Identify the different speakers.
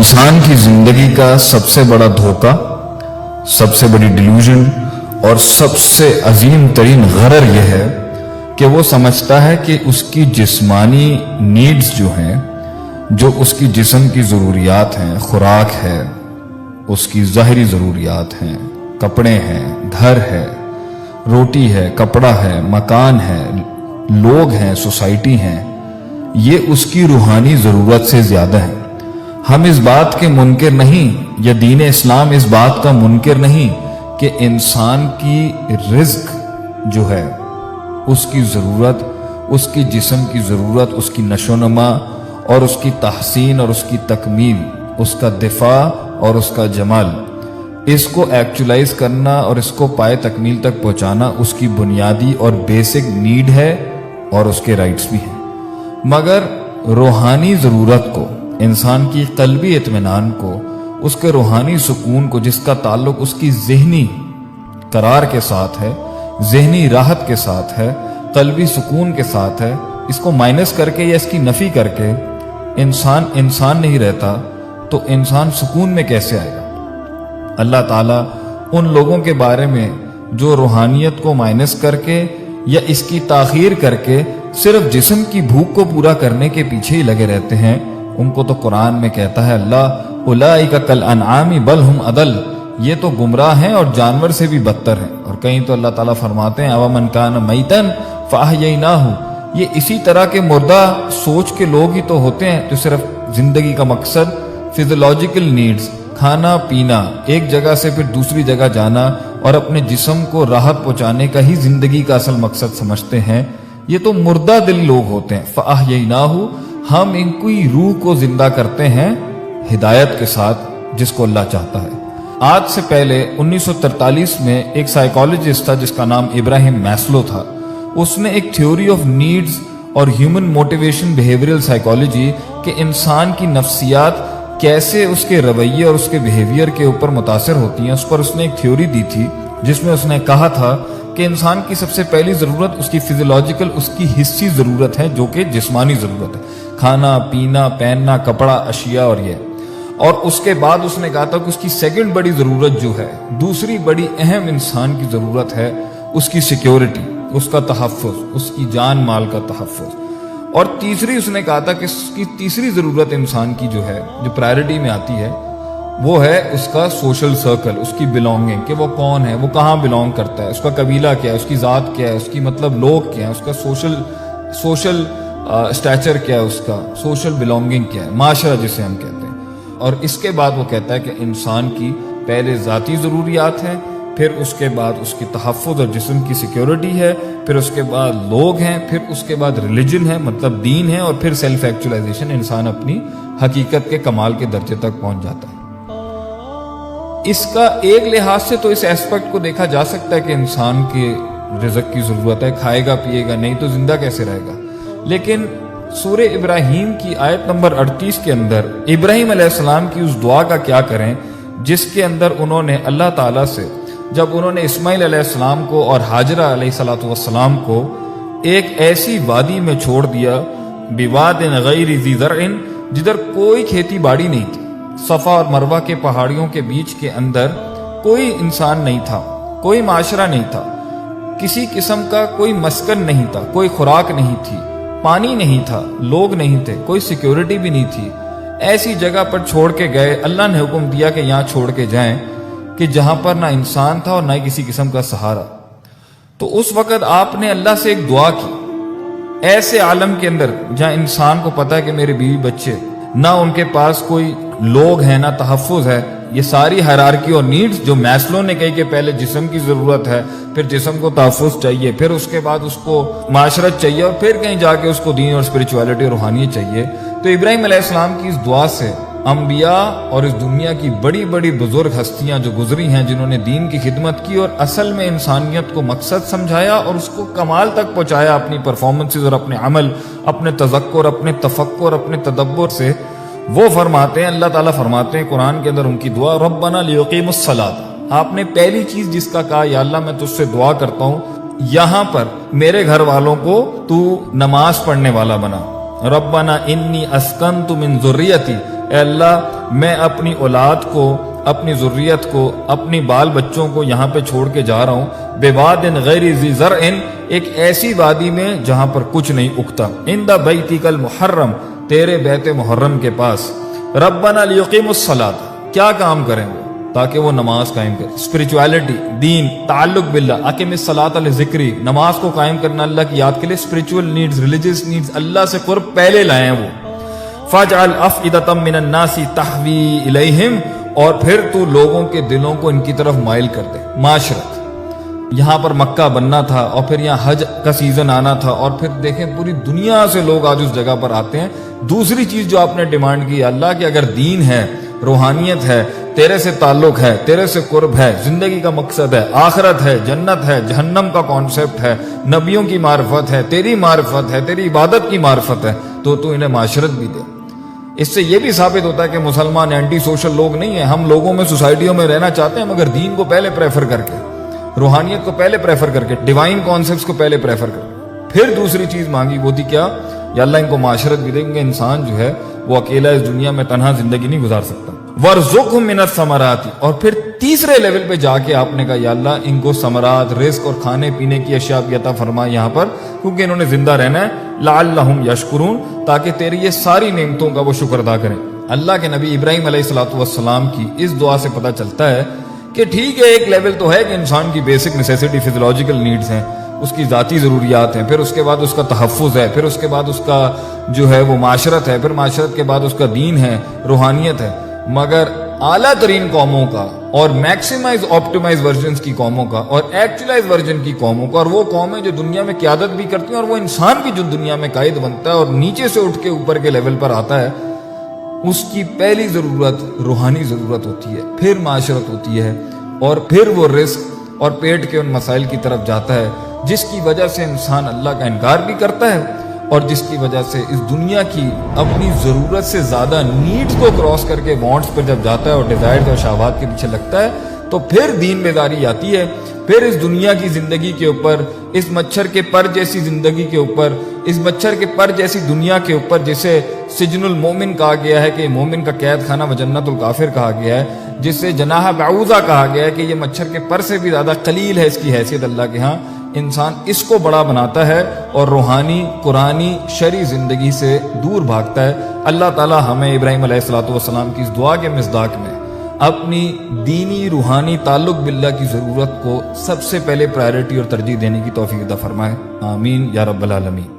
Speaker 1: انسان کی زندگی کا سب سے بڑا دھوکہ، سب سے بڑی ڈیلیوژن اور سب سے عظیم ترین غرر یہ ہے کہ وہ سمجھتا ہے کہ اس کی جسمانی نیڈز جو ہیں، جو اس کی جسم کی ضروریات ہیں، خوراک ہے، اس کی ظاہری ضروریات ہیں، کپڑے ہیں، گھر ہے، روٹی ہے، کپڑا ہے، مکان ہے، لوگ ہیں، سوسائٹی ہیں، یہ اس کی روحانی ضرورت سے زیادہ ہے۔ ہم اس بات کے منکر نہیں، یا دین اسلام اس بات کا منکر نہیں کہ انسان کی رزق جو ہے، اس کی ضرورت، اس کی جسم کی ضرورت، اس کی نشو و نما اور اس کی تحسین اور اس کی تکمیل، اس کا دفاع اور اس کا جمال، اس کو ایکچولائز کرنا اور اس کو پائے تکمیل تک پہنچانا اس کی بنیادی اور بیسک نیڈ ہے اور اس کے رائٹس بھی ہیں۔ مگر روحانی ضرورت کو، انسان کی قلبی اطمینان کو، اس کے روحانی سکون کو، جس کا تعلق اس کی ذہنی قرار کے ساتھ ہے، ذہنی راحت کے ساتھ ہے، قلبی سکون کے ساتھ ہے، اس کو مائنس کر کے یا اس کی نفی کر کے انسان نہیں رہتا، تو انسان سکون میں کیسے آئے گا؟ اللہ تعالیٰ ان لوگوں کے بارے میں جو روحانیت کو مائنس کر کے یا اس کی تاخیر کر کے صرف جسم کی بھوک کو پورا کرنے کے پیچھے ہی لگے رہتے ہیں، ان کو تو قرآن میں کہتا ہے اللہ اولئک کالانعام بل ہم اضل، یہ تو گمراہ ہیں اور جانور سے بھی بدتر ہیں۔ اور کہیں تو اللہ تعالیٰ فرماتے ہیں اومن کان میتا فاحییناہ، یہ اسی طرح کے مردہ سوچ کے لوگ ہی تو ہوتے ہیں جو صرف زندگی کا مقصد فزیولوجیکل نیڈز، کھانا پینا، ایک جگہ سے پھر دوسری جگہ جانا اور اپنے جسم کو راحت پہنچانے کا ہی زندگی کا اصل مقصد سمجھتے ہیں، یہ تو مردہ دل لوگ ہوتے ہیں۔ فاحییناہ، ہم ان کی روح کو زندہ کرتے ہیں ہدایت کے ساتھ، جس کو اللہ چاہتا ہے۔ آج سے پہلے 1943 میں ایک سائیکالوجسٹ تھا جس کا نام ابراہیم میسلو تھا، اس نے ایک تھیوری آف نیڈز اور ہیومن موٹیویشن بیہیویئرل سائیکالوجی کہ انسان کی نفسیات کیسے اس کے رویے اور اس کے بیہیویئر کے اوپر متاثر ہوتی ہیں، اس پر اس نے ایک تھیوری دی تھی جس میں اس نے کہا تھا کہ انسان کی سب سے پہلی ضرورت اس کی فزیولوجیکل، اس کی حسی ضرورت ہے، جو کہ جسمانی ضرورت ہے، کھانا پینا پہننا کپڑا اشیاء اور یہ، اور اس کے بعد اس نے کہا تھا کہ اس کی سیکنڈ بڑی ضرورت جو ہے، دوسری بڑی اہم انسان کی ضرورت ہے اس کی سیکیورٹی، اس کا تحفظ، اس کی جان مال کا تحفظ، اور تیسری اس نے کہا تھا کہ اس کی تیسری ضرورت انسان کی جو ہے، جو پرائرٹی میں آتی ہے، وہ ہے اس کا سوشل سرکل، اس کی بلونگنگ، کہ وہ کون ہے، وہ کہاں بلونگ کرتا ہے، اس کا قبیلہ کیا ہے، اس کی ذات کیا ہے، اس کی مطلب لوگ کیا ہے، اس کا سوشل اسٹیچر کیا ہے، اس کا سوشل بلونگنگ کیا ہے، معاشرہ جسے ہم کہتے ہیں۔ اور اس کے بعد وہ کہتا ہے کہ انسان کی پہلے ذاتی ضروریات ہیں، پھر اس کے بعد اس کی تحفظ اور جسم کی سیکیورٹی ہے، پھر اس کے بعد لوگ ہیں، پھر اس کے بعد ریلیجن ہے، مطلب دین ہے، اور پھر سیلف ایکچولائزیشن، انسان اپنی حقیقت کے کمال کے درجے تک پہنچ جاتا ہے۔ اس کا ایک لحاظ سے تو اس ایسپیکٹ کو دیکھا جا سکتا ہے کہ انسان کے رزق کی ضرورت ہے، کھائے گا پیے گا، نہیں تو زندہ کیسے رہے گا۔ لیکن سورہ ابراہیم کی آیت نمبر 38 کے اندر ابراہیم علیہ السلام کی اس دعا کا کیا کریں جس کے اندر انہوں نے اللہ تعالیٰ سے، جب انہوں نے اسماعیل علیہ السلام کو اور ہاجرہ علیہ السلام کو ایک ایسی وادی میں چھوڑ دیا، بواد غیر ذی زرع، جدھر کوئی کھیتی باڑی نہیں تھی، صفا اور مروہ کے پہاڑیوں کے بیچ کے اندر کوئی انسان نہیں تھا، کوئی معاشرہ نہیں تھا، کسی قسم کا کوئی مسکن نہیں تھا، کوئی خوراک نہیں تھی، پانی نہیں تھا، لوگ نہیں تھے، کوئی سیکیورٹی بھی نہیں تھی، ایسی جگہ پر چھوڑ کے گئے۔ اللہ نے حکم دیا کہ یہاں چھوڑ کے جائیں، کہ جہاں پر نہ انسان تھا اور نہ کسی قسم کا سہارا۔ تو اس وقت آپ نے اللہ سے ایک دعا کی، ایسے عالم کے اندر جہاں انسان کو پتا ہے کہ میرے بیوی بچے، نہ ان کے پاس کوئی لوگ ہیں، نہ تحفظ ہے، یہ ساری ہائرارکی اور نیڈز جو میسلو نے کہی کہ پہلے جسم کی ضرورت ہے، پھر جسم کو تحفظ چاہیے، پھر اس کے بعد اس کو معاشرت چاہیے، اور پھر کہیں جا کے اس کو دین اور اسپرچویلٹی اور روحانیت چاہیے۔ تو ابراہیم علیہ السلام کی اس دعا سے انبیاء اور اس دنیا کی بڑی بڑی بزرگ ہستیاں جو گزری ہیں، جنہوں نے دین کی خدمت کی اور اصل میں انسانیت کو مقصد سمجھایا اور اس کو کمال تک پہنچایا اپنی پرفارمنسز اور اپنے عمل، اپنے تذکر، اپنے تفکر، اپنے تدبر سے، وہ فرماتے ہیں، اللہ تعالیٰ فرماتے ہیں قرآن کے اندر ان کی دعا، ربنا لیقیموا الصلاۃ، آپ نے پہلی چیز جس کا کہا، یا اللہ میں تجھ سے دعا کرتا ہوں یہاں پر میرے گھر والوں کو تو نماز پڑھنے والا بنا، ربنا انی اسکنت من ذریتی، اے اللہ میں اپنی اولاد کو، اپنی ذریت کو، اپنی بال بچوں کو یہاں پہ چھوڑ کے جا رہا ہوں، بواد غیر ذی زرع، ایک ایسی وادی میں جہاں پر کچھ نہیں اگتا، عند بیتک المحرم، تیرے بیت محرم کے پاس، ربنا لیقیموا الصلاۃ، کیا کام کریں وہ؟ تاکہ وہ نماز قائم کرے، اسپرچویلٹی، دین، تعلق باللہ، اقیم الصلاۃ لذکری، نماز کو قائم کرنا اللہ کی یاد کے لیے، اسپرچول نیڈز، ریلیجیس نیڈز، اللہ سے قرب پہلے لائیں وہ، فاجعل افئدۃ من الناس تہوی الیہم، اور پھر تو لوگوں کے دلوں کو ان کی طرف مائل کر دے، معاشرت، یہاں پر مکہ بننا تھا اور پھر یہاں حج کا سیزن آنا تھا، اور پھر دیکھیں پوری دنیا سے لوگ آج اس جگہ پر آتے ہیں۔ دوسری چیز جو آپ نے ڈیمانڈ کی اللہ کہ اگر دین ہے، روحانیت ہے، تیرے سے تعلق ہے، تیرے سے قرب ہے، زندگی کا مقصد ہے، آخرت ہے، جنت ہے، جہنم کا کانسیپٹ ہے، نبیوں کی معرفت ہے، تیری معرفت ہے، تیری عبادت کی معرفت ہے، تو انہیں معاشرت بھی دے۔ اس سے یہ بھی ثابت ہوتا ہے کہ مسلمان اینٹی سوشل لوگ نہیں ہیں، ہم لوگوں میں، سوسائٹیوں میں رہنا چاہتے ہیں مگر دین کو پہلے پریفر کر کے، روحانیت کو پہلے پریفر کر کے، ڈیوائن کانسیپٹس کو پہلے پریفر کر کے۔ پھر دوسری چیز مانگی، وہ تھی کیا؟ یا اللہ ان کو معاشرت بھی دے، کیونکہ انسان جو ہے وہ اکیلا اس دنیا میں تنہا زندگی نہیں گزار سکتا۔ وَارْزُقْهُم مِّنَ الثَّمَرَاتِ، اور پھر تیسرے لیول پہ جا کے آپ نے کہا یا اللہ ان کو ثمرات، رزق اور کھانے پینے کی اشیاء بھی عطا فرما یہاں پر، کیونکہ انہوں نے زندہ رہنا ہے، لَعَلَّهُمْ يَشْكُرُونَ، تاکہ تیری یہ ساری نعمتوں کا وہ شکر ادا کریں۔ اللہ کے نبی ابراہیم علیہ السلام کی اس دعا سے پتہ چلتا ہے کہ ٹھیک ہے ایک لیول تو ہے کہ انسان کی بیسک نیسیسٹی، فزیولوجیکل نیڈز ہیں، اس کی ذاتی ضروریات ہیں، پھر اس کے بعد اس کا تحفظ ہے، پھر اس کے بعد اس کا جو ہے وہ معاشرت ہے، پھر معاشرت کے بعد اس کا دین ہے، روحانیت ہے، مگر اعلیٰ ترین قوموں کا اور میکسیمائز آپٹیمائز ورژنز کی قوموں کا اور ایکچولائز ورژن کی قوموں کا، اور وہ قومیں جو دنیا میں قیادت بھی کرتی ہیں، اور وہ انسان بھی جو دنیا میں قائد بنتا ہے اور نیچے سے اٹھ کے اوپر کے لیول پر آتا ہے، اس کی پہلی ضرورت روحانی ضرورت ہوتی ہے، پھر معاشرت ہوتی ہے، اور پھر وہ رزق اور پیٹ کے ان مسائل کی طرف جاتا ہے جس کی وجہ سے انسان اللہ کا انکار بھی کرتا ہے، اور جس کی وجہ سے اس دنیا کی اپنی ضرورت سے زیادہ نیڈز کو کراس کر کے وانٹس پر جب جاتا ہے اور ڈیزائرز اور شہوات کے پیچھے لگتا ہے، تو پھر دین بیداری آتی ہے، پھر اس دنیا کی زندگی کے اوپر، اس مچھر کے پر جیسی زندگی کے اوپر، اس مچھر کے پر جیسی دنیا کے اوپر، جسے سجن المومن کہا گیا ہے کہ مومن کا قید خانہ و جنت الکافر کہا گیا ہے، جسے جناح بعوضہ کہا گیا ہے کہ یہ مچھر کے پر سے بھی زیادہ قلیل ہے اس کی حیثیت اللہ کے ہاں، انسان اس کو بڑا بناتا ہے اور روحانی، قرآنی، شرعی زندگی سے دور بھاگتا ہے۔ اللہ تعالی ہمیں ابراہیم علیہ السلام کی اس دعا کے مصداق میں اپنی دینی روحانی تعلق باللہ کی ضرورت کو سب سے پہلے پرائرٹی اور ترجیح دینے کی توفیق عطا فرمائے، آمین یا رب العالمین۔